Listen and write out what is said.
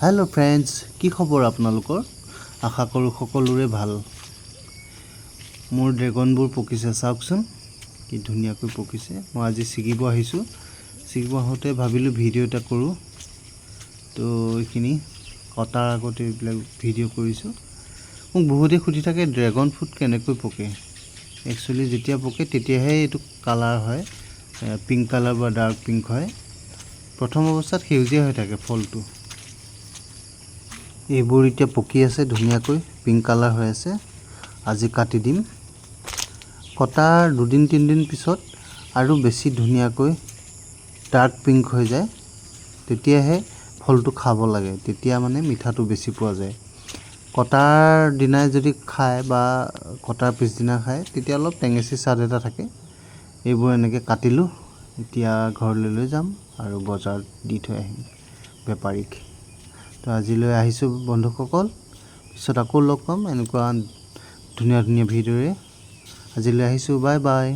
hello friends की खबर आपनालोकर आशा करूँ सकलोरे भाल मोर ड्रेगनबोर पकिसे चाওকচোন कि धुनियाকৈ पकिसे मैं आज ছিগিব আহিছোঁ ছিগিব আহোঁতে ভাবিলোঁ ভিডিও এটা কৰোঁ তো এইখিনি কটাৰ আগতে এইবিলাক ভিডিও কৰিছোঁ মোক বহুতে সুধি থাকে ড্ৰেগন ফ্ৰুট কেনেকৈ পকে একচুয়ালি যেতিয়া পকে তেতিয়াহে এটো কালাৰ হয় পিংক কালাৰ বা ডাৰ্ক পিংক হয় প্ৰথম অৱস্থাত সেউজীয়া হৈ থাকে ফলটো এইবোৰ এতিয়া পকি আছে ধুনিয়াকৈ পিংক কালাৰ হৈ আছে আজি কাটি দিম কটাৰ দুদিন তিনদিন পিছত আৰু বেছি ধুনিয়াকৈ ডাৰ্ক পিংক হৈ যায় তেতিয়াহে ফলটো খাব লাগে তেতিয়া মানে মিঠাটো বেছি পোৱা যায় কটাৰ দিনাই যদি খায় বা কটাৰ পিছদিনা খায় তেতিয়া অলপ টেঙেচি স্বাদ এটা থাকে এইবোৰ এনেকৈ কাটিলোঁ এতিয়া ঘৰলৈ লৈ যাম আৰু বজাৰত দি থৈ আহিম বেপাৰীক তো আজিলৈ আহিছোঁ বন্ধুসকল পিছত আকৌ লগ পাম এনেকুৱা ধুনীয়া ধুনীয়া ভিডিঅ'ৰে আজিলৈ আহিছোঁ বাই বাই